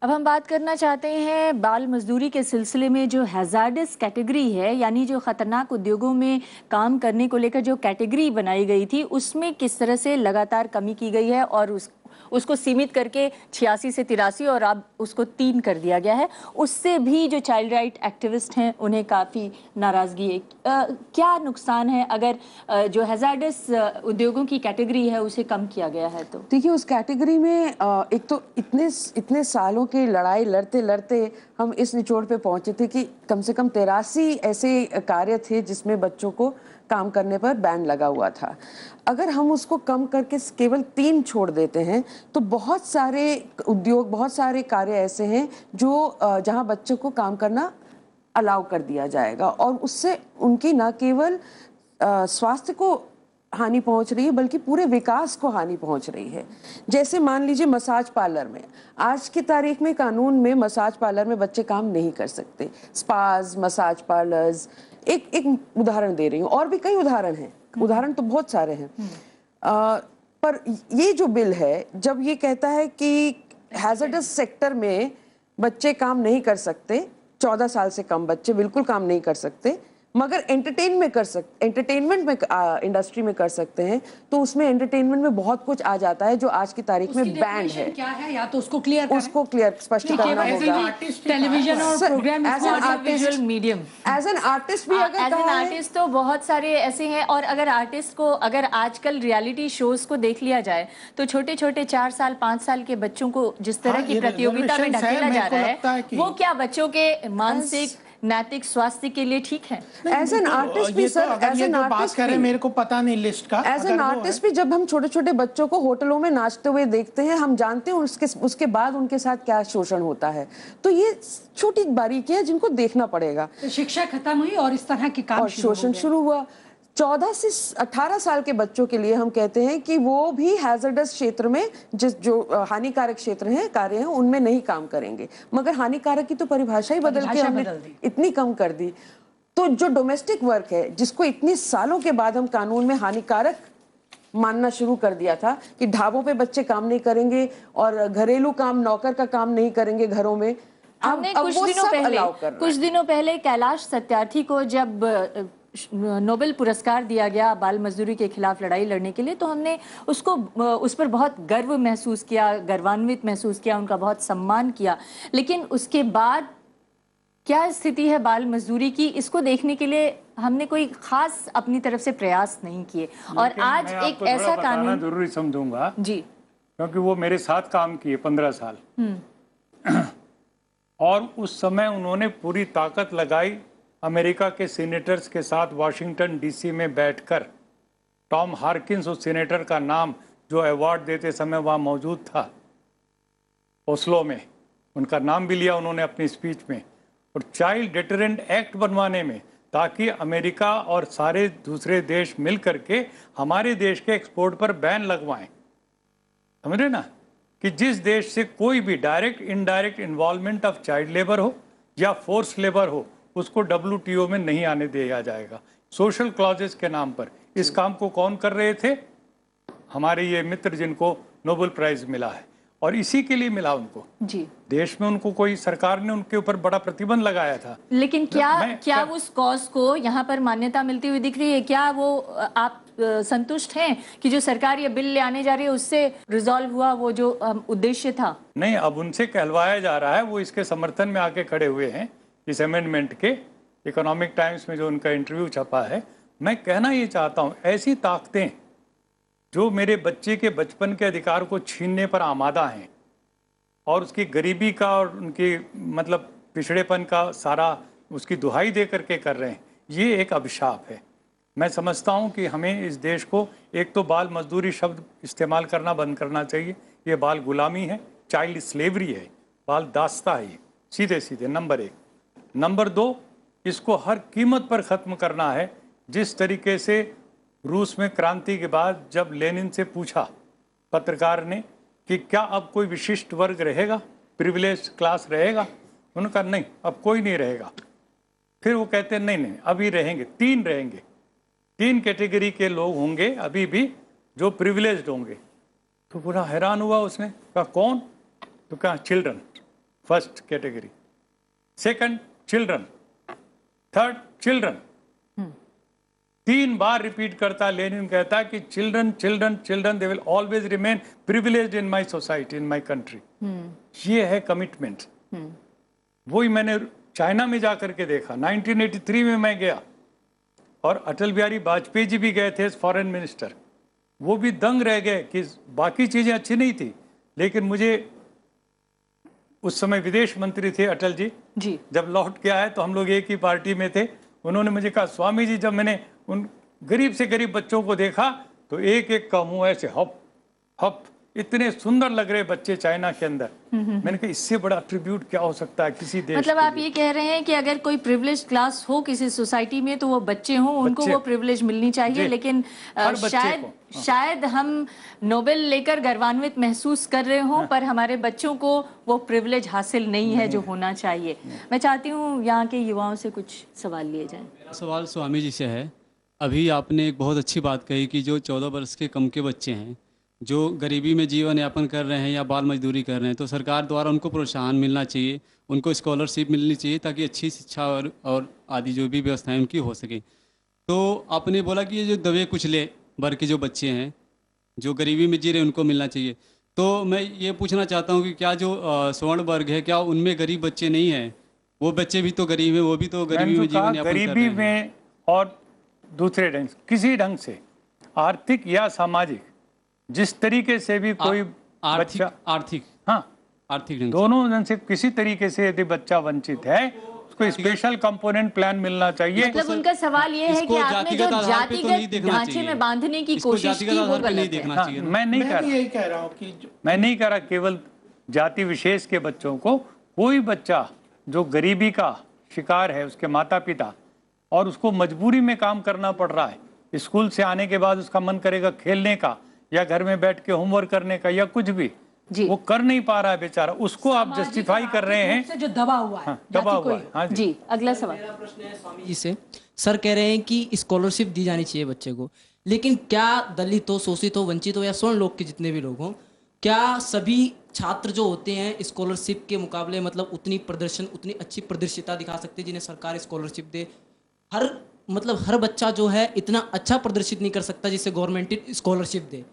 अब हम बात करना चाहते हैं बाल मजदूरी के सिलसिले में जो हैजार्डस कैटेगरी है, यानी जो ख़तरनाक उद्योगों में काम करने को लेकर जो कैटेगरी बनाई गई थी, उसमें किस तरह से लगातार कमी की गई है और उसको सीमित करके 86 से 83 और अब उसको 3 कर दिया गया है। उससे भी जो चाइल्ड राइट एक्टिविस्ट हैं उन्हें काफ़ी नाराज़गी है। क्या नुकसान है अगर जो हैजार्डस उद्योगों की कैटेगरी है उसे कम किया गया है? तो देखिए, उस कैटेगरी में एक तो इतने सालों की लड़ाई लड़ते लड़ते हम इस निचोड़ पे पहुंचे थे कि कम से कम 83 ऐसे कार्य थे जिसमें बच्चों को काम करने पर बैन लगा हुआ था। अगर हम उसको कम करके केवल 3 छोड़ देते हैं तो बहुत सारे उद्योग, बहुत सारे कार्य ऐसे हैं जो जहां बच्चों को काम करना अलाउ कर दिया जाएगा और उससे उनकी न केवल स्वास्थ्य को हानि पहुंच रही है बल्कि पूरे विकास को हानि पहुंच रही है। जैसे मान लीजिए मसाज पार्लर में, आज की तारीख में कानून में मसाज पार्लर में बच्चे काम नहीं कर सकते। स्पाज, मसाज पार्लर्स, एक उदाहरण दे रही हूँ, और भी कई उदाहरण हैं, उदाहरण तो बहुत सारे हैं। पर ये जो बिल है, जब ये कहता है कि हैजर्डस सेक्टर में बच्चे काम नहीं कर सकते, 14 साल से कम बच्चे बिल्कुल काम नहीं कर सकते, मगर एंटरटेनमेंट में इंडस्ट्री में कर सकते हैं, तो उसमें एंटरटेनमेंट में बहुत कुछ आ जाता है जो आज की तारीख में बैंड है। क्या है, या तो उसको क्लियर स्पष्ट करना होगा। टेलीविजन और programme as an artist medium, as an artist भी अगर एज एन आर्टिस्ट तो बहुत सारे ऐसे हैं। और अगर आर्टिस्ट को, अगर आजकल रियलिटी शोज को देख लिया जाए तो छोटे छोटे 4 साल 5 साल के बच्चों को जिस तरह की प्रतियोगिता में ढकेला जा रहा है, वो क्या बच्चों के मानसिक नैतिक स्वास्थ्य के लिए ठीक है? एज एन आर्टिस्ट भी सर, एज एन आर्टिस्ट भी, मेरे को पता नहीं लिस्ट का, एज एन आर्टिस्ट भी जब हम छोटे छोटे बच्चों को होटलों में नाचते हुए देखते हैं, हम जानते हैं उसके बाद उनके साथ क्या शोषण होता है। तो ये छोटी बारीकियां हैं जिनको देखना पड़ेगा। तो शिक्षा खत्म हुई और इस तरह के काम और शोषण शुरू हुआ। 14 से 18 साल के बच्चों के लिए हम कहते हैं कि वो भी हैजर्डस क्षेत्र में, जो हानिकारक क्षेत्र हैं, कार्य हैं, उनमें नहीं काम करेंगे। मगर हानिकारक की तो परिभाषा ही बदल के हमने इतनी कम कर दी। तो जो डोमेस्टिक वर्क है, जिसको इतने सालों के बाद हम कानून में हानिकारक मानना शुरू कर दिया था कि ढाबों पे बच्चे काम नहीं करेंगे और घरेलू काम, नौकर का काम नहीं करेंगे घरों में, हमने कुछ दिनों पहले कैलाश सत्यार्थी को जब नोबेल पुरस्कार दिया गया बाल मजदूरी के खिलाफ लड़ाई लड़ने के लिए, तो हमने उस पर बहुत गर्व महसूस किया, गर्वान्वित महसूस किया, उनका बहुत सम्मान किया। लेकिन उसके बाद क्या स्थिति है बाल मजदूरी की, इसको देखने के लिए हमने कोई खास अपनी तरफ से प्रयास नहीं किए। और आज एक ऐसा कानून जरूरी समझूंगा जी, क्योंकि वो मेरे साथ काम किए 15 साल और उस समय उन्होंने पूरी ताकत लगाई अमेरिका के सीनेटर्स के साथ वाशिंगटन डीसी में बैठकर। टॉम हार्किन्स उस सीनेटर का नाम जो अवार्ड देते समय वहाँ मौजूद था, ओस्लो में, उनका नाम भी लिया उन्होंने अपनी स्पीच में। और चाइल्ड डिटरेंट एक्ट बनवाने में, ताकि अमेरिका और सारे दूसरे देश मिल करके हमारे देश के एक्सपोर्ट पर बैन लगवाएं। समझ रहे ना, कि जिस देश से कोई भी direct indirect involvement of child labour हो या फोर्स लेबर हो, उसको WTO में नहीं आने दिया जाएगा, सोशल क्लॉजेस के नाम पर। इस काम को कौन कर रहे थे? हमारे ये मित्र जिनको नोबेल प्राइज मिला है, और इसी के लिए मिला उनको जी। देश में उनको कोई, सरकार ने उनके ऊपर बड़ा प्रतिबंध लगाया था। लेकिन क्या उस कॉज को यहाँ पर मान्यता मिलती हुई दिख रही है? क्या वो आप संतुष्ट हैं कि जो सरकार ये बिल ले आने जा रही है उससे रिजॉल्व हुआ वो जो उद्देश्य था? नहीं, अब उनसे कहलवाया जा रहा है, वो इसके समर्थन में आके खड़े हुए हैं इस अमेंडमेंट के। इकोनॉमिक टाइम्स में जो उनका इंटरव्यू छपा है, मैं कहना ये चाहता हूँ, ऐसी ताकतें जो मेरे बच्चे के बचपन के अधिकार को छीनने पर आमादा हैं और उसकी गरीबी का और उनकी मतलब पिछड़ेपन का सारा उसकी दुहाई दे करके कर रहे हैं, ये एक अभिशाप है। मैं समझता हूँ कि हमें इस देश को एक तो बाल मजदूरी शब्द इस्तेमाल करना बंद करना चाहिए। ये बाल गुलामी है, चाइल्ड स्लेवरी है, बाल दास्ता है, सीधे सीधे नंबर 1। नंबर 2, इसको हर कीमत पर ख़त्म करना है। जिस तरीके से रूस में क्रांति के बाद जब लेनिन से पूछा पत्रकार ने कि क्या अब कोई विशिष्ट वर्ग रहेगा, प्रिविलेज क्लास रहेगा? उन्होंने कहा नहीं, अब कोई नहीं रहेगा। फिर वो कहते हैं नहीं अभी रहेंगे, 3 रहेंगे, 3 कैटेगरी के लोग होंगे अभी भी जो प्रिविलेज्ड होंगे। तो पूरा हैरान हुआ उसने, कहा कौन? तो कहा children, first category, second children, third children. 3 बार रिपीट करता। लेनिन कहता कि children children children they will always remain privileged in my society, in my country. ये है कमिटमेंट। वही मैंने चाइना में जाकर के देखा। 1983 में मैं गया और अटल बिहारी वाजपेयी जी भी गए थे फॉरेन मिनिस्टर। वो भी दंग रह गए कि बाकी चीजें अच्छी नहीं थी, लेकिन मुझे उस समय विदेश मंत्री थे अटल जी। जब लौट के आए तो हम लोग एक ही पार्टी में थे। उन्होंने मुझे कहा स्वामी जी, जब मैंने उन गरीब से गरीब बच्चों को देखा तो एक एक का मुंह ऐसे हप हप, इतने सुंदर लग रहे बच्चे चाइना के अंदर। मैंने कहा इससे बड़ा ट्रिब्यूट क्या हो सकता है किसी देश मतलब के आप लिए? ये कह रहे हैं कि अगर कोई प्रिविलेज क्लास हो किसी सोसाइटी में तो वो बच्चे हों, उनको वो प्रिविलेज मिलनी चाहिए। लेकिन शायद हम नोबेल लेकर गर्वान्वित महसूस कर रहे हों, पर हमारे बच्चों को वो प्रिविलेज हासिल नहीं है जो होना चाहिए। मैं चाहती हूँ यहाँ के युवाओं से कुछ सवाल लिए जाएं। मेरा सवाल स्वामी जी से है। अभी आपने एक बहुत अच्छी बात कही कि जो 14 वर्ष के कम के बच्चे हैं जो गरीबी में जीवन यापन कर रहे हैं या बाल मजदूरी कर रहे हैं, तो सरकार द्वारा उनको प्रोत्साहन मिलना चाहिए, उनको स्कॉलरशिप मिलनी चाहिए ताकि अच्छी शिक्षा और आदि जो भी व्यवस्थाएं उनकी हो सके। तो आपने बोला कि ये जो दबे कुचले वर्ग के जो बच्चे हैं जो गरीबी में जी रहे हैं उनको मिलना चाहिए। तो मैं ये पूछना चाहता हूँ कि क्या जो स्वर्ण वर्ग है, क्या उनमें गरीब बच्चे नहीं हैं? वो बच्चे भी तो गरीब हैं, वो भी तो गरीबी में जीवन यापन कर रहे हैं। गरीबी में और दूसरे ढंग से, किसी ढंग से आर्थिक या सामाजिक, जिस तरीके से भी कोई बच्चा आर्थिक दोनों ढंग से किसी तरीके से यदि बच्चा वंचित है उसको स्पेशल कंपोनेंट प्लान मिलना चाहिए। मतलब उनका सवाल ये है कि आपने जो जातिगत ढांचे में बांधने की कोशिश की वो गलत है। मैं नहीं कह रहा हूँ कि मैं नहीं कह रहा केवल जाति विशेष के बच्चों को, कोई बच्चा जो गरीबी का शिकार है, उसके माता पिता, और उसको मजबूरी में काम करना पड़ रहा है, स्कूल से आने के बाद उसका मन करेगा खेलने का या घर में बैठ के होमवर्क करने का या कुछ भी, वो कर नहीं पा रहा है बेचारा, उसको आप जस्टिफाई कर रहे हैं से जो दबा हुआ है। दबा हुआ है। हाँ जी, अगला सवाल। मेरा प्रश्न है स्वामी जी से। सर कह रहे हैं कि स्कॉलरशिप दी जानी चाहिए बच्चे को, लेकिन क्या दलित हो, शोषित हो, वंचित हो या स्वर्ण लोग के जितने भी लोग हों, क्या सभी छात्र जो होते हैं स्कॉलरशिप के मुकाबले मतलब उतनी अच्छी प्रदर्शिता दिखा सकते हैं जिन्हें सरकार स्कॉलरशिप दे? हर बच्चा जो है इतना अच्छा प्रदर्शित नहीं कर सकता जिससे गवर्नमेंट स्कॉलरशिप दे।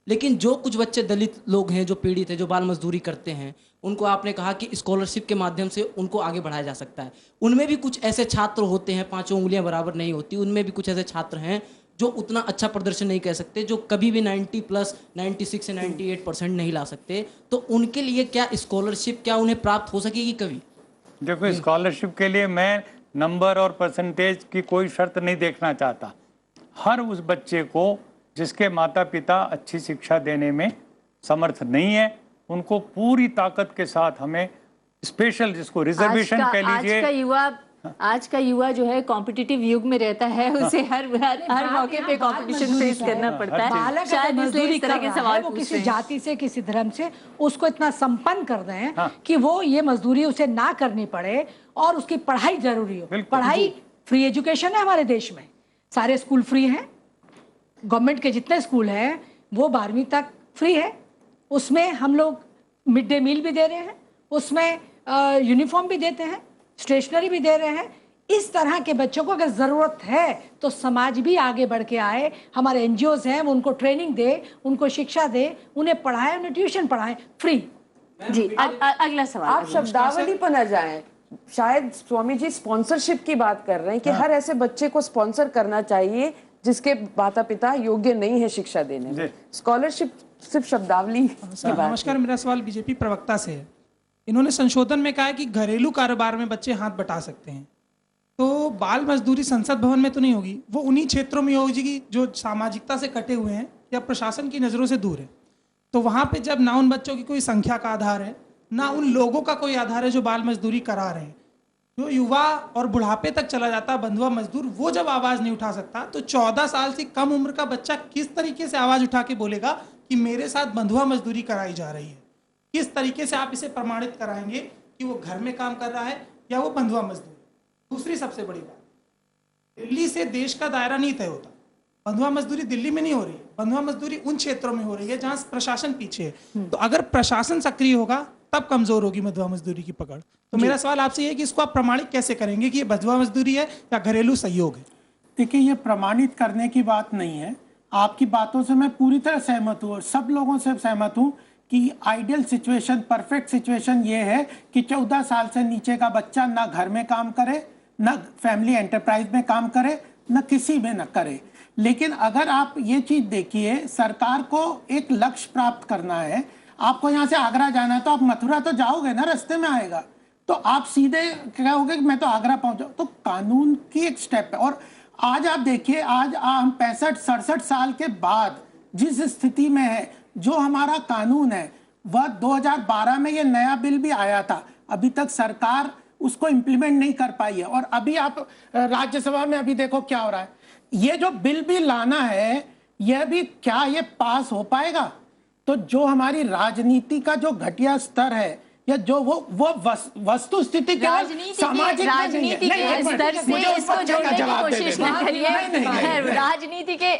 लेकिन जो कुछ बच्चे दलित लोग हैं, जो पीड़ित है, जो बाल मजदूरी करते हैं, उनको आपने कहा कि स्कॉलरशिप के माध्यम से उनको आगे बढ़ाया जा सकता है। उनमें भी कुछ ऐसे छात्र होते हैं, 5 उंगलियां बराबर नहीं होती, उनमें भी कुछ ऐसे छात्र हैं जो उतना अच्छा प्रदर्शन नहीं कर सकते, जो कभी भी 90+, 96 से 98% नहीं ला सकते। तो उनके लिए क्या स्कॉलरशिप क्या उन्हें प्राप्त हो सकेगी कभी? देखो, स्कॉलरशिप के लिए मैं नंबर और परसेंटेज की कोई शर्त नहीं देखना चाहता। हर उस बच्चे को जिसके माता पिता अच्छी शिक्षा देने में समर्थ नहीं है, उनको पूरी ताकत के साथ हमें स्पेशल, जिसको रिजर्वेशन कह लीजिए। आज का युवा जो है कॉम्पिटिटिव युग में रहता है, उसे हर मौके पे कंपटीशन फेस करना पड़ता है। शायद इसलिए इस तरह के सवाल वो किसी जाति से, किसी धर्म से उसको इतना संपन्न कर दें कि वो ये मजदूरी उसे ना करनी पड़े और उसकी पढ़ाई जरूरी हो। पढ़ाई, फ्री एजुकेशन है हमारे देश में, सारे स्कूल फ्री हैं, गवर्नमेंट के जितने स्कूल हैं वो 12वीं तक फ्री है। उसमें हम लोग मिड डे मील भी दे रहे हैं, उसमें यूनिफॉर्म भी देते हैं, स्टेशनरी भी दे रहे हैं। इस तरह के बच्चों को अगर ज़रूरत है तो समाज भी आगे बढ़ के आए, हमारे NGOs हैं वो उनको ट्रेनिंग दे, उनको शिक्षा दे, उन्हें पढ़ाए, उन्हें ट्यूशन पढ़ाए फ्री। जी, अगला सवाल। आप शब्दावली पर न जाएं। शायद स्वामी जी स्पॉन्सरशिप की बात कर रहे हैं कि हर ऐसे बच्चे को स्पॉन्सर करना चाहिए जिसके माता पिता योग्य नहीं है शिक्षा देने में। स्कॉलरशिप सिर्फ शब्दावली की बात। नमस्कार, मेरा सवाल बीजेपी प्रवक्ता से है। इन्होंने संशोधन में कहा है कि घरेलू कारोबार में बच्चे हाथ बटा सकते हैं, तो बाल मजदूरी संसद भवन में तो नहीं होगी, वो उन्हीं क्षेत्रों में होगी जो सामाजिकता से कटे हुए हैं या प्रशासन की नज़रों से दूर है। तो वहाँ पे जब ना उन बच्चों की कोई संख्या का आधार है, ना उन लोगों का कोई आधार है जो बाल मजदूरी करा रहे हैं, जो युवा और बुढ़ापे तक चला जाता बंधुआ मजदूर, वो जब आवाज़ नहीं उठा सकता, तो 14 साल से कम उम्र का बच्चा किस तरीके से आवाज़ उठा के बोलेगा कि मेरे साथ बंधुआ मजदूरी कराई जा रही है, किस तरीके से आप इसे प्रमाणित कराएंगे कि वो घर में काम कर रहा है या वो बंधुआ मजदूर? दूसरी सबसे बड़ी बात, दिल्ली से देश का दायरा नहीं तय होता। बंधुआ मजदूरी दिल्ली में नहीं हो रही है, बंधुआ मजदूरी उन क्षेत्रों में हो रही है जहां प्रशासन पीछे है। तो अगर प्रशासन सक्रिय होगा तब कमजोर होगी बंधुआ मजदूरी की पकड़। तो मेरा सवाल आपसे ये है कि इसको आप प्रमाणित कैसे करेंगे कि ये बंधुआ मजदूरी है या घरेलू सहयोग है? देखिए, ये प्रमाणित करने की बात नहीं है। आपकी बातों से मैं पूरी तरह सहमत हूँ और सब लोगों से सहमत हूँ कि आइडियल सिचुएशन, परफेक्ट सिचुएशन ये है कि 14 साल से नीचे का बच्चा ना घर में काम करे, ना फैमिली एंटरप्राइज में काम करे, ना किसी में न करे। लेकिन अगर आप ये चीज देखिए, सरकार को एक लक्ष्य प्राप्त करना है। आपको यहाँ से आगरा जाना है तो आप मथुरा तो जाओगे ना, रास्ते में आएगा, तो आप सीधे कहोगे कि मैं तो आगरा पहुंचा। तो कानून की एक स्टेप है। और आज आप देखिए, आज हम 65-67 साल के बाद जिस स्थिति में है, जो हमारा कानून है वह 2012 में ये नया बिल भी आया था, अभी तक सरकार उसको इम्प्लीमेंट नहीं कर पाई है। और अभी आप राज्यसभा में अभी देखो क्या हो रहा है। ये जो बिल भी लाना है, यह भी क्या ये पास हो पाएगा? तो जो हमारी राजनीति का जो घटिया स्तर है, या जो वो वस्तु स्थिति क्या सामाजिक राजनीति के स्तर से इसको जोड़ने की कोशिश न करिए।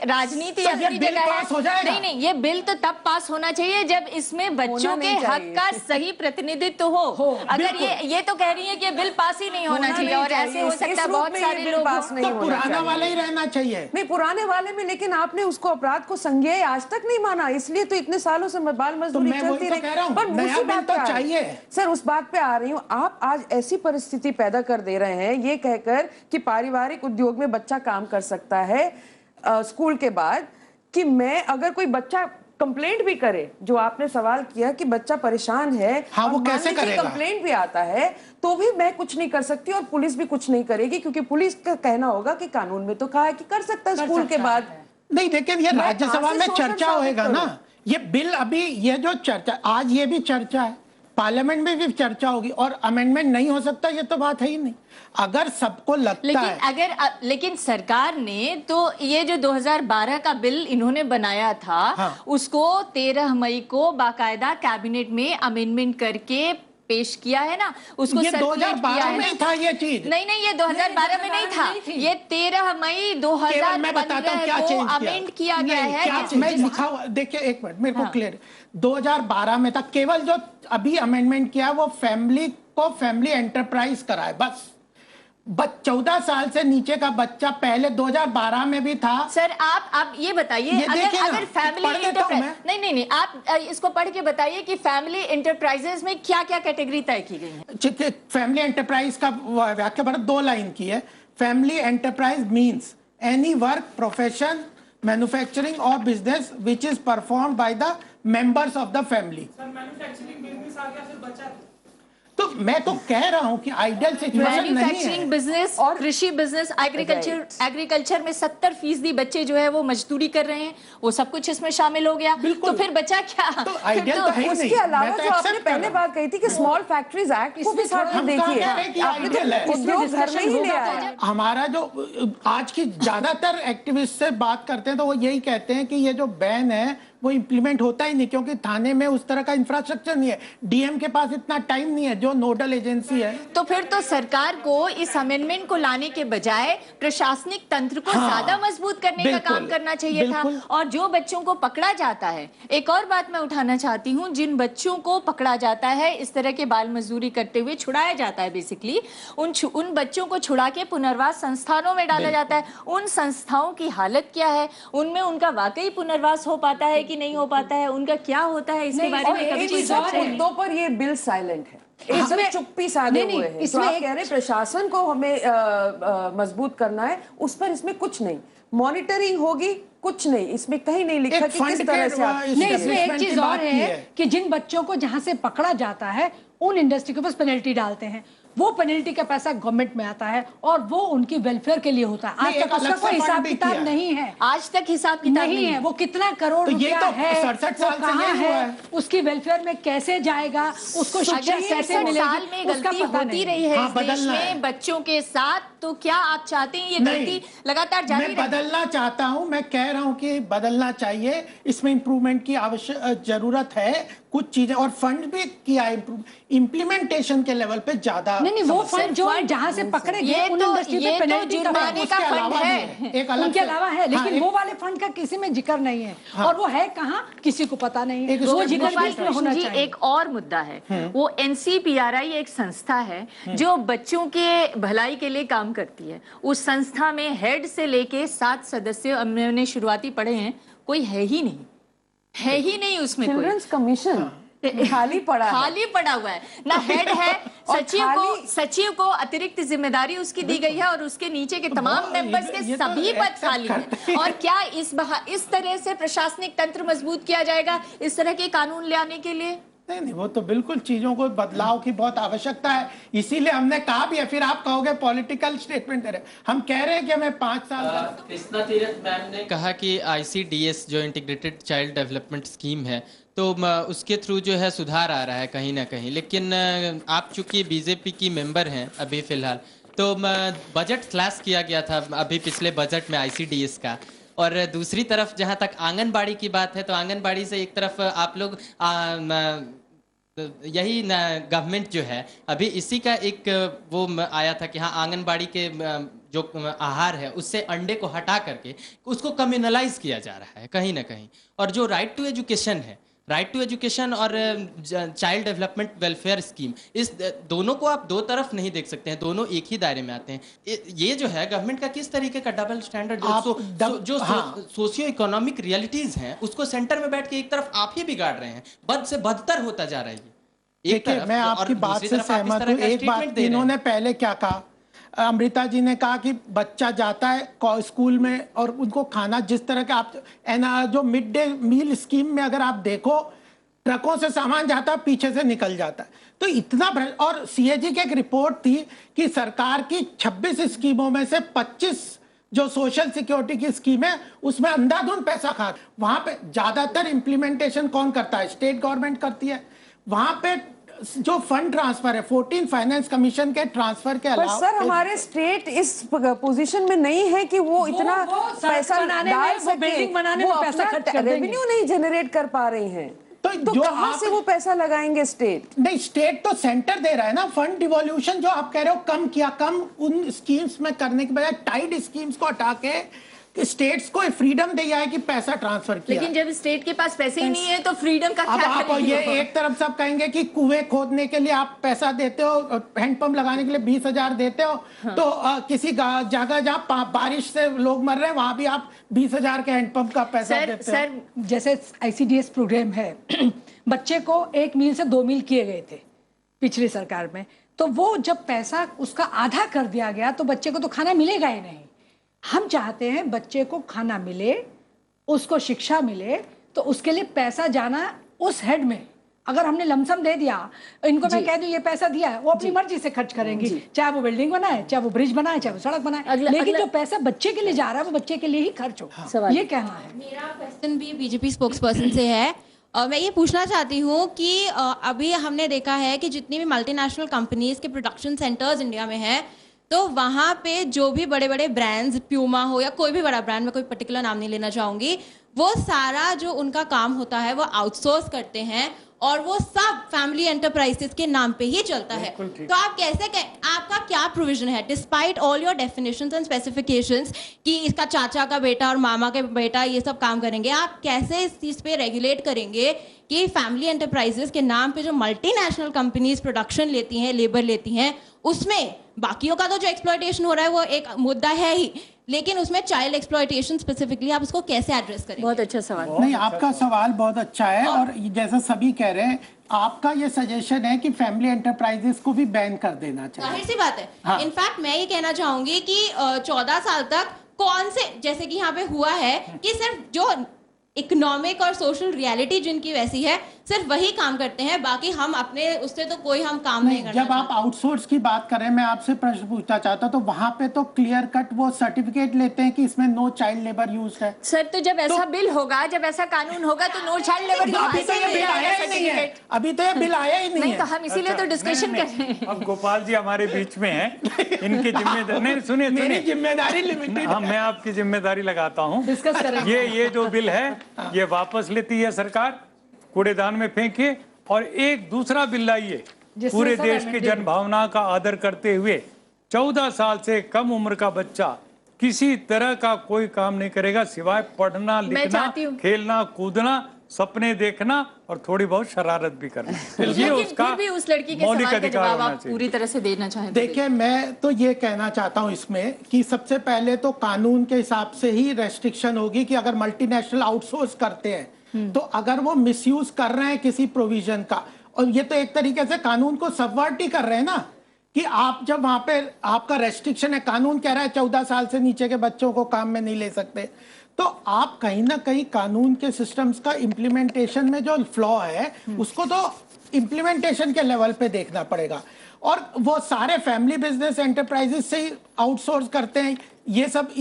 राजनीति अपनी जगह है। नहीं, ये बिल तो तब पास होना चाहिए जब इसमें बच्चों के हक का सही प्रतिनिधित्व हो। अगर ये तो कह रही है कि बिल पास ही नहीं होना चाहिए, और ऐसे हो सकता है बहुत सारे लोग तो पुराना वाला ही रहना चाहिए। नहीं, पुराने वाले में, लेकिन आपने उसको अपराध को संज्ञेय आज तक नहीं माना, इसलिए तो इतने सालों से बाल मजदूरी चलती रही। पर नया बिल तो चाहिए। सर, उस बात पे आ रही हूँ। आप आज ऐसी परिस्थिति पैदा कर दे रहे हैं ये कहकर कि पारिवारिक उद्योग में बच्चा काम कर सकता है स्कूल के बाद, कि मैं अगर कोई बच्चा कंप्लेंट भी करे, जो आपने सवाल किया कि बच्चा परेशान है, हाँ, वो कैसे करेगा? कंप्लेंट भी आता है तो भी मैं कुछ नहीं कर सकती और पुलिस भी कुछ नहीं करेगी, क्योंकि पुलिस का कहना होगा कि कानून में तो कहा है कि कर सकता है स्कूल के बाद। नहीं, लेकिन ये राज्यसभा में चर्चा होएगा ना, ये बिल अभी ये जो चर्चा, आज ये भी चर्चा है, पार्लियामेंट में भी चर्चा होगी और अमेंडमेंट नहीं हो सकता, ये तो बात है ही नहीं। अगर सबको लगता है, लेकिन सरकार ने तो ये जो 2012 का बिल इन्होंने बनाया था, हाँ। उसको 13 मई को बाकायदा कैबिनेट में अमेंडमेंट करके पेश किया है ना, उसको ये 2012 में था ये चीज। नहीं, ये 2012 में नहीं था, ये 13 मई 2015 को अमेंड किया गया है। मैं लिखा हुआ, देखिए एक मिनट, मेरे को क्लियर, 2012 में था। केवल जो अभी अमेंडमेंट किया वो फैमिली एंटरप्राइज करा है, बस 14 साल से नीचे का बच्चा पहले 2012 में भी था। सर, आप ये बताइए, अगर फैमिली एंटरप्राइज, नहीं, आप इसको पढ़ के बताइए कि फैमिली एंटरप्राइजेस में क्या क्या कैटेगरी तय की गई है। फैमिली एंटरप्राइज का व्याख्या बड़ा 2 लाइन की है। Family enterprise means any work, profession, manufacturing और business which is performed by the members of the family. Manufacturing business आ गया, फिर बचा तो मैं तो कह रहा हूं कि आइडियल सिचुएशन नहीं है। मैन्युफैक्चरिंग बिजनेस और कृषि बिजनेस, एग्रीकल्चर में 70% बच्चे जो है वो मजदूरी कर रहे हैं, वो सब कुछ इसमें शामिल हो गया। तो फिर बचा क्या? तो आइडियल तो है उसके अलावा जो आपने पहले बात कही थी कि स्मॉल फैक्ट्रीज एक्ट को भी साथ में देखिए, उद्योग घर में ही ले आया। हमारा जो आज की ज्यादातर एक्टिविस्ट से बात करते हैं तो वो यही कहते हैं कि ये जो बैन है वो इम्प्लीमेंट होता ही नहीं, क्योंकि थाने में उस तरह का इंफ्रास्ट्रक्चर नहीं है, डीएम के पास इतना टाइम नहीं है जो नोडल एजेंसी है। तो फिर तो सरकार को इस अमेंडमेंट को लाने के बजाय प्रशासनिक तंत्र को ज्यादा मजबूत करने का काम करना चाहिए था। और जो बच्चों को पकड़ा जाता है, एक और बात मैं उठाना चाहती हूँ, जिन बच्चों को पकड़ा जाता है इस तरह के बाल मजदूरी करते हुए, छुड़ाया जाता है बेसिकली, उन बच्चों को छुड़ा के पुनर्वास संस्थानों में डाला जाता है। उन संस्थाओं की हालत क्या है? उनमें उनका वाकई पुनर्वास हो पाता है कि नहीं हो पाता है? उनका क्या होता है इसके बारे में कभी चीज मुद्दों पर ये बिल साइलेंट है, इसमें चुप्पी साधे हुए हैं। तो आप कह रहे प्रशासन को हमें मजबूत करना है, उस पर इसमें कुछ नहीं, मॉनिटरिंग होगी, कुछ नहीं, इसमें कहीं नहीं लिखा कि किस तरह से। नहीं, इसमें एक चीज और है कि जिन बच्चों को जहां से पकड़ा जाता है उन इंडस्ट्री के पास पेनल्टी डालते हैं, वो पेनल्टी का पैसा गवर्नमेंट में आता है और वो उनकी वेलफेयर के लिए होता है। आज तक उसका कोई हिसाब किताब नहीं है, आज तक हिसाब किताब नहीं है। वो कितना करोड़ रुपया है, 67 साल कहाँ है, उसकी वेलफेयर में कैसे जाएगा, उसको शिक्षा कैसे मिलेगी, साल में गलती होती रही है इस देश में बच्चों के साथ तो क्या आप चाहते हैं ये नहीं, गलती लगातार जारी मैं बदलना चाहता हूं, मैं कह रहा हूं कि बदलना चाहिए, इसमें इंप्रूवमेंट की आवश्यक जरूरत है, कुछ चीजें और फंड भी किया इम्प्लीमेंटेशन के लेवल पे ज्यादा नहीं वो फंड जो जहां से पकड़े गए उन इंडस्ट्री पे पेनल्टी जुर्माने का फंड है, एक अलग उनके अलावा है, लेकिन वो वाले फंड का किसी में जिक्र नहीं है। और वो है कहाँ किसी को पता नहीं है, वो जिक्र भी इसमें होना चाहिए। एक और मुद्दा है, वो NCPRI एक संस्था है जो बच्चों के भलाई के लिए काम करती है। उस संस्था में हेड से लेके 7 सदस्य हमने शुरुआती पढ़े हैं, कोई है ही नहीं उसमें। चिल्ड्रंस कमीशन खाली पड़ा हुआ है, ना हेड है। सचिव को अतिरिक्त जिम्मेदारी उसकी दी गई है और उसके नीचे के तमाम मेंबर्स के सभी पद खाली हैं। और क्या इस तरह से प्रशासनिक तंत्र मजबूत किया जाएगा इस तरह के कानून ले आने के लिए? नहीं, वो तो बिल्कुल चीजों को बदलाव की बहुत आवश्यकता है, इसीलिए हमने कहा भी है। फिर आप कहोगे पॉलिटिकल स्टेटमेंट दे रहे, हम कह रहे हैं कि हमें 5 साल। कृष्णा तीरथ मैम ने कहा कि ICDS जो इंटीग्रेटेड चाइल्ड डेवलपमेंट स्कीम है, तो उसके थ्रू जो है सुधार आ रहा है कहीं ना कहीं। लेकिन आप चूंकि बीजेपी की मेंबर हैं अभी फिलहाल, तो बजट स्लैश किया गया था अभी पिछले बजट में ICDS का। और दूसरी तरफ जहां तक आंगनबाड़ी की बात है, तो आंगनबाड़ी से एक तरफ आप लोग यही गवर्नमेंट जो है अभी इसी का एक वो आया था कि हाँ आंगनबाड़ी के जो आहार है उससे अंडे को हटा करके उसको कम्युनलाइज किया जा रहा है कहीं ना कहीं। और जो राइट टू एजुकेशन और चाइल्ड डेवलपमेंट वेलफेयर स्कीम, इस दोनों को आप दो तरफ नहीं देख सकते हैं, दोनों एक ही दायरे में आते हैं। ये जो है गवर्नमेंट का किस तरीके का डबल स्टैंडर्ड जो सोशियो इकोनॉमिक रियलिटीज हैं उसको सेंटर में बैठ के एक तरफ आप ही बिगाड़ रहे हैं, बद से बदतर होता जा रहा है। देखिए मैं आपकी बात से सहमत हूँ। एक बात इन्होंने पहले क्या कहा, अमृता जी ने कहा कि बच्चा जाता है स्कूल में और उनको खाना जिस तरह का आप जो मिड डे मील स्कीम में अगर आप देखो ट्रकों से सामान जाता है पीछे से निकल जाता है, तो इतना। और CAG की एक रिपोर्ट थी कि सरकार की 26 स्कीमों में से 25 जो सोशल सिक्योरिटी की स्कीम है उसमें अंधाधुंध पैसा खा, वहां पे ज्यादातर इंप्लीमेंटेशन कौन करता है? स्टेट गवर्नमेंट करती है। वहां पे जो फंड ट्रांसफर है 14 फाइनेंस कमीशन के ट्रांसफर के अलावा, सर हमारे स्टेट इस पोजीशन में नहीं है कि वो इतना पैसा डाल सके, वो अपना रेवेन्यू नहीं जनरेट कर पा रही हैं, तो कहां से वो पैसा लगाएंगे? स्टेट नहीं, स्टेट तो सेंटर दे रहा है ना। फंड डिवोल्यूशन जो आप कह रहे हो कम किया, कम उन स्कीम्स में करने के बजाय टाइड स्कीम्स को हटा के स्टेट्स को फ्रीडम दिया है कि पैसा ट्रांसफर किया। लेकिन जब स्टेट के पास पैसे ही नहीं है तो फ्रीडम का क्या? आप ये एक तरफ सब कहेंगे कि कुएं खोदने के लिए आप पैसा देते हो, हैंडपंप लगाने के लिए 20,000 देते हो, हाँ। तो किसी जगह जहाँ बारिश से लोग मर रहे हैं वहां भी आप 20,000 के हैंडपंप का पैसा देते हो। सर जैसे ICDS प्रोग्राम है बच्चे को 1 मील से 2 मील किए गए थे पिछली सरकार में, तो वो जब पैसा उसका आधा कर दिया गया तो बच्चे को तो खाना मिलेगा ही नहीं। हम चाहते हैं बच्चे को खाना मिले, उसको शिक्षा मिले, तो उसके लिए पैसा जाना उस हेड में। अगर हमने लमसम दे दिया, इनको मैं कह दूं ये पैसा दिया है, वो अपनी मर्जी से खर्च करेंगी, चाहे वो बिल्डिंग बनाए, चाहे वो ब्रिज बनाए, चाहे वो सड़क बनाए, लेकिन जो पैसा बच्चे के लिए जा रहा है वो बच्चे के लिए ही खर्च हो। ये कहना है मेरा। क्वेश्चन भी बीजेपी स्पोक्सपर्सन से है। मैं ये पूछना चाहती हूँ कि अभी हमने देखा है कि जितनी भी मल्टीनेशनल कंपनीज के प्रोडक्शन सेंटर्स इंडिया में हैं, तो वहाँ पे जो भी बड़े बड़े ब्रांड्स, प्यूमा हो या कोई भी बड़ा ब्रांड, मैं कोई पर्टिकुलर नाम नहीं लेना चाहूँगी, वो सारा जो उनका काम होता है वो आउटसोर्स करते हैं और वो सब फैमिली एंटरप्राइजेस के नाम पे ही चलता है। तो आप आपका क्या प्रोविजन है despite all your definitions and specifications कि इसका चाचा का बेटा और मामा का बेटा ये सब काम करेंगे? आप कैसे इस चीज़ पे रेगुलेट करेंगे कि फैमिली एंटरप्राइजेस के नाम पे जो मल्टीनेशनल कंपनीज प्रोडक्शन लेती हैं, लेबर लेती हैं, उसमें बाकियों का तो जो एक्सप्लॉयटेशन हो रहा है वो एक मुद्दा है ही, लेकिन उसमें चाइल्ड एक्सप्लॉयटेशन स्पेसिफिकली आप उसको कैसे एड्रेस करेंगे? बहुत अच्छा सवाल। नहीं, आपका सवाल बहुत अच्छा है और जैसा सभी कह रहे हैं, आपका ये सजेशन है कि फैमिली एंटरप्राइजेस को भी बैन कर देना चाहिए। जाहिर सी बात है। हाँ। इनफैक्ट मैं ये कहना चाहूंगी कि 14 साल तक कौन से, जैसे कि यहाँ पे हुआ है कि सिर्फ जो इकोनॉमिक और सोशल रियलिटी जिनकी वैसी है, सिर्फ वही काम करते हैं, बाकी हम अपने उससे तो कोई हम काम नहीं करते। जब आप आउटसोर्स की बात करें, मैं आपसे प्रश्न पूछना चाहता हूं, तो वहां पे तो क्लियर कट वो सर्टिफिकेट लेते हैं कि इसमें नो चाइल्ड लेबर यूज है। सर तो जब ऐसा बिल होगा, जब ऐसा कानून होगा तो नो चाइल्ड लेबर अभी तो ये बिल आया ही नहीं है, अभी तो ये बिल आया ही नहीं है। तो हम इसीलिए तो डिस्कशन कर रहे हैं। अब गोपाल जी हमारे बीच में हैं, इनकी जिम्मेदारी नहीं, सुनिए मेरी जिम्मेदारी लिमिटेड। हाँ, मैं आपकी जिम्मेदारी लगाता हूँ। डिस्कस करेंगे। ये जो बिल है ये वापस लेती है सरकार, कूड़ेदान में फेंके और एक दूसरा बिल लाइए पूरे देश की जनभावना का आदर करते हुए 14 साल से कम उम्र का बच्चा किसी तरह का कोई काम नहीं करेगा सिवाय पढ़ना, लिखना, खेलना, कूदना, सपने देखना और थोड़ी बहुत शरारत भी करना। ये उसका फिर भी उस लड़की के सवाल का जवाब आप पूरी तरह से देना चाहें। देखिए, मैं तो ये कहना चाहता हूं इसमें कि सबसे पहले तो कानून के हिसाब से ही रेस्ट्रिक्शन होगी कि अगर मल्टीनेशनल आउटसोर्स करते हैं तो अगर वो मिसयूज कर रहे हैं किसी प्रोविजन का, और ये तो एक तरीके से कानून को सबवर्ट ही कर रहे हैं ना, कि आप जब वहां पे आपका रेस्ट्रिक्शन है, कानून कह रहा है 14 साल से नीचे के बच्चों को काम में नहीं ले सकते, तो आप कहीं ना कहीं कानून के सिस्टम्स का इम्प्लीमेंटेशन में जो फ्लॉ है उसको तो इम्प्लीमेंटेशन के लेवल पे देखना पड़ेगा। और वो सारे फैमिली बिजनेस एंटरप्राइजेस से ही आउटसोर्स करते हैं, ये सब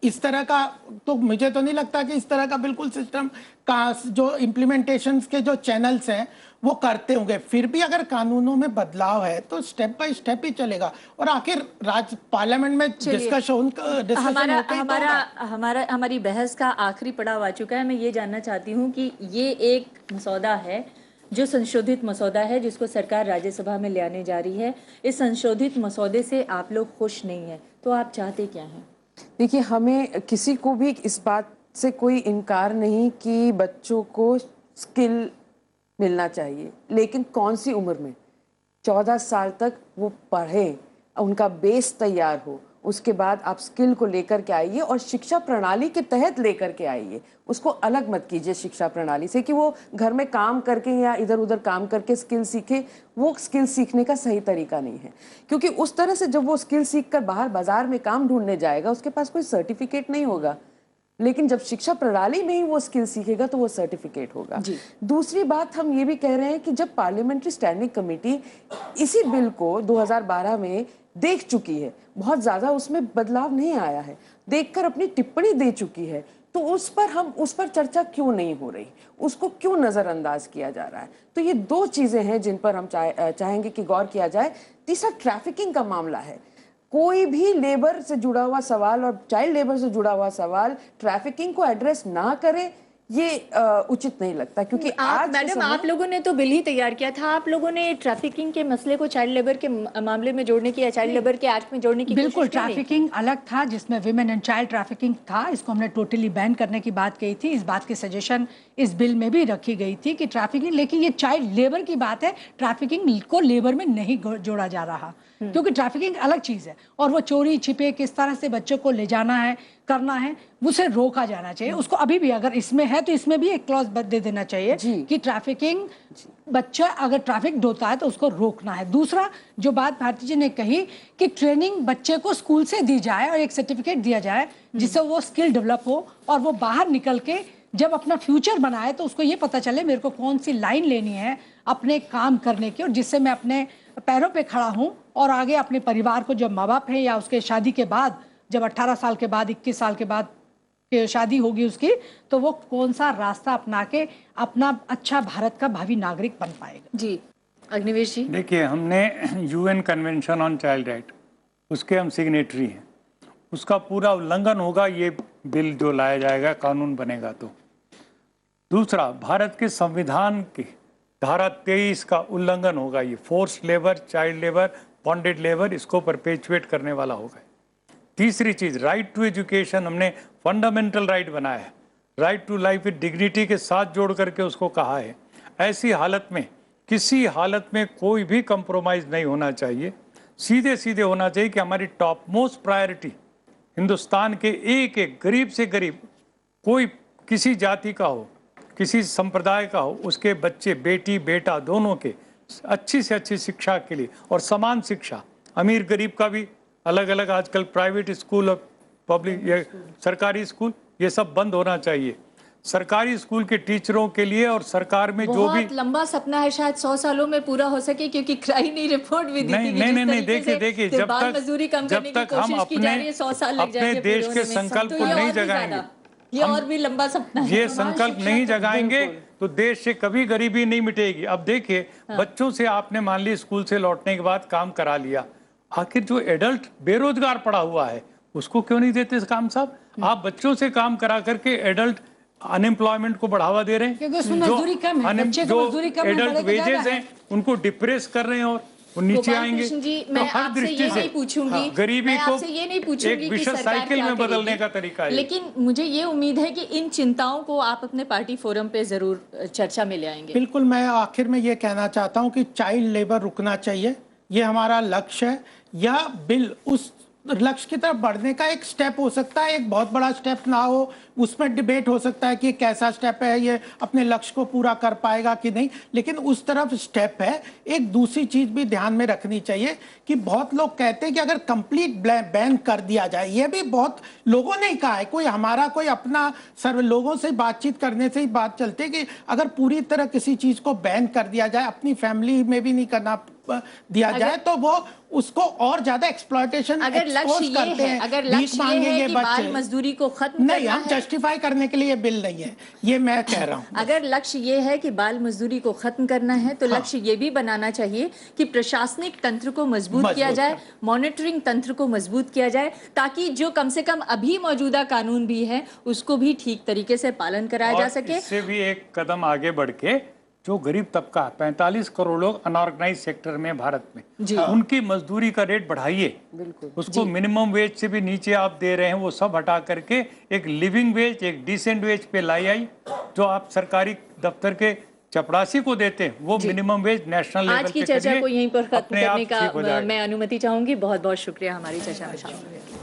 इस तरह का तो मुझे तो नहीं लगता कि इस तरह का बिल्कुल सिस्टम का जो इम्प्लीमेंटेशन के जो चैनल्स हैं वो करते होंगे। फिर भी अगर कानूनों में बदलाव है तो स्टेप बाय स्टेप ही चलेगा, और आखिर पार्लियामेंट में डिस्कशन हमारी बहस का आखिरी पड़ाव आ चुका है। मैं ये जानना चाहती हूँ कि ये एक मसौदा है जो संशोधित मसौदा है जिसको सरकार राज्यसभा में ले आने जा रही है। इस संशोधित मसौदे से आप लोग खुश नहीं हैं, तो आप चाहते क्या हैं? देखिए, हमें किसी को भी इस बात से कोई इनकार नहीं कि बच्चों को स्किल मिलना चाहिए, लेकिन कौन सी उम्र में? 14 साल तक वो पढ़ें, उनका बेस तैयार हो, उसके बाद आप स्किल को लेकर के आइए और शिक्षा प्रणाली के तहत लेकर के आइए। उसको अलग मत कीजिए शिक्षा प्रणाली से कि वो घर में काम करके या इधर उधर काम करके स्किल सीखे। वो स्किल सीखने का सही तरीका नहीं है, क्योंकि उस तरह से जब वो स्किल सीख कर बाहर बाजार में काम ढूंढने जाएगा उसके पास कोई सर्टिफिकेट नहीं होगा, लेकिन जब शिक्षा प्रणाली में ही वो स्किल सीखेगा तो वो सर्टिफिकेट होगा। दूसरी बात, हम ये भी कह रहे हैं कि जब पार्लियामेंट्री स्टैंडिंग कमेटी इसी बिल को 2012 में देख चुकी है, बहुत ज्यादा उसमें बदलाव नहीं आया है, देखकर अपनी टिप्पणी दे चुकी है, तो उस पर चर्चा क्यों नहीं हो रही, उसको क्यों नजरअंदाज किया जा रहा है? तो ये दो चीजें हैं जिन पर हम चाहेंगे कि गौर किया जाए। तीसरा, ट्रैफिकिंग का मामला है। कोई भी लेबर से जुड़ा हुआ सवाल और चाइल्ड लेबर से जुड़ा हुआ सवाल ट्रैफिकिंग को एड्रेस ना करे, ये उचित नहीं लगता, क्योंकि आज मैडम आप लोगों ने तो बिल ही तैयार किया था, आप लोगों ने ट्रैफिकिंग के मसले को चाइल्ड लेबर के मामले में जोड़ने की या चाइल्ड लेबर के एक्ट में जोड़ने की बिल्कुल ट्रैफिकिंग अलग था जिसमें विमेन एंड चाइल्ड ट्रैफिकिंग था, इसको हमने टोटली बैन करने की बात कही थी। इस बात की सजेशन इस बिल में भी रखी गई थी कि ट्रैफिकिंग, लेकिन ये चाइल्ड लेबर की बात है, ट्रैफिकिंग को लेबर में नहीं जोड़ा जा रहा, क्योंकि ट्रैफिकिंग अलग चीज है और वो चोरी छिपे किस तरह से बच्चों को ले जाना है, करना है, उसे रोका जाना चाहिए। उसको अभी भी अगर इसमें है तो इसमें भी एक क्लॉज दे देना चाहिए कि ट्रैफिकिंग, बच्चा अगर ट्रैफिक होता है तो उसको रोकना है। दूसरा जो बात भारती जी ने कही कि ट्रेनिंग बच्चे को स्कूल से दी जाए और एक सर्टिफिकेट दिया जाए जिससे वो स्किल डेवलप हो और वो बाहर निकल के जब अपना फ्यूचर बनाए तो उसको ये पता चले मेरे को कौन सी लाइन लेनी है अपने काम करने की, और जिससे मैं अपने पैरों पे खड़ा हूं और आगे अपने परिवार को, जब माँ बाप है या उसके शादी के बाद, जब 18 साल के बाद 21 साल के बाद शादी होगी उसकी, तो वो कौन सा रास्ता अपना के अपना अच्छा भारत का भावी नागरिक बन पाएगा। जी अग्निवेश जी। देखिए, हमने UN convention on child right, उसके हम सिग्नेटरी हैं, उसका पूरा उल्लंघन होगा ये बिल जो लाया जाएगा, कानून बनेगा तो। दूसरा, भारत के संविधान की धारा 23 का उल्लंघन होगा, ये forced labour, child labour, bonded labour, इसको परपेचुएट करने वाला होगा। तीसरी चीज, राइट टू एजुकेशन हमने फंडामेंटल राइट बनाया है, right to life with dignity के साथ जोड़ करके उसको कहा है। ऐसी हालत में किसी हालत में कोई भी कंप्रोमाइज नहीं होना चाहिए, सीधे सीधे होना चाहिए कि हमारी टॉप मोस्ट प्रायोरिटी हिंदुस्तान के एक एक गरीब से गरीब, कोई किसी जाति का हो, किसी संप्रदाय का हो, उसके बच्चे, बेटी बेटा दोनों के अच्छी से अच्छी शिक्षा के लिए और समान शिक्षा, अमीर गरीब का भी अलग अलग, आजकल प्राइवेट स्कूल और पब्लिक, ये सरकारी स्कूल, ये सब बंद होना चाहिए। सरकारी स्कूल के टीचरों के लिए और सरकार में जो भी बहुत लंबा सपना है, शायद 100 सालों में पूरा हो सके, क्योंकि क्राइनी रिपोर्ट भी दी थी कि नहीं देखिए जब तक हम अपने देश के संकल्प को नहीं जगाएंगे, ये और भी लंबा सपना है, ये संकल्प नहीं जगाएंगे तो देश से कभी गरीबी नहीं मिटेगी। अब देखिए बच्चों से आपने मान ली स्कूल से लौटने के बाद काम करा लिया, आखिर जो एडल्ट बेरोजगार पड़ा हुआ है उसको क्यों नहीं देते काम साहब? आप बच्चों से काम करा करके एडल्ट अनएम्प्लॉयमेंट को बढ़ावा दे रहे हैं, जो एडल्ट वेजेस हैं उनको डिप्रेस कर रहे हैं और वो नीचे आएंगे। मैं आपसे ये नहीं पूछूंगी, गरीबी को ये नहीं पूछूंगी एक विशेष साइकिल में बदलने का तरीका है, लेकिन मुझे ये उम्मीद है कि इन चिंताओं को आप अपने पार्टी फोरम पे जरूर चर्चा में ले आएंगे। बिल्कुल, मैं आखिर में ये कहना चाहता हूँ कि चाइल्ड लेबर रुकना चाहिए, ये हमारा लक्ष्य है। यह बिल उस लक्ष्य की तरफ बढ़ने का एक स्टेप हो सकता है, एक बहुत बड़ा स्टेप ना हो, उसमें डिबेट हो सकता है कि कैसा स्टेप है, ये अपने लक्ष्य को पूरा कर पाएगा कि नहीं, लेकिन उस तरफ स्टेप है। एक दूसरी चीज भी ध्यान में रखनी चाहिए कि बहुत लोग कहते हैं कि अगर कंप्लीट बैन कर दिया जाए, ये भी बहुत लोगों ने कहा है, कोई हमारा कोई अपना सर्व लोगों से बातचीत करने से ही बात चलती है कि अगर पूरी तरह किसी चीज को बैन कर दिया जाए, अपनी फैमिली में भी नहीं करना दिया जाए, तो वो उसको और ज्यादा एक्सप्लॉयटेशन अगर लक्ष्य ये है, अगर लक्ष्य ये है कि बाल मजदूरी को खत्म नहीं, हम जस्टिफाई करने के लिए ये बिल नहीं है, ये मैं कह रहा हूँ। अगर लक्ष्य ये है कि बाल मजदूरी को खत्म करना है तो लक्ष्य ये भी बनाना चाहिए कि प्रशासनिक तंत्र को मजबूत किया जाए, मॉनिटरिंग तंत्र को मजबूत किया जाए, ताकि जो कम से कम अभी मौजूदा कानून भी है उसको भी ठीक तरीके से पालन कराया जा सके। इससे भी एक कदम आगे बढ़ के जो गरीब तबका 45 करोड़ लोग अनऑर्गेनाइज सेक्टर में भारत में, उनकी मजदूरी का रेट बढ़ाइए, उसको मिनिमम वेज से भी नीचे आप दे रहे हैं, वो सब हटा करके एक लिविंग वेज, एक डिसेंट वेज पे लाई आई, जो आप सरकारी दफ्तर के चपरासी को देते हैं वो मिनिमम वेज नेशनल लेवल पे। आज की चर्चा को यहीं पर खत्म करने का मैं अनुमति चाहूंगी। बहुत बहुत शुक्रिया हमारी चर्चा में शामिल हुए।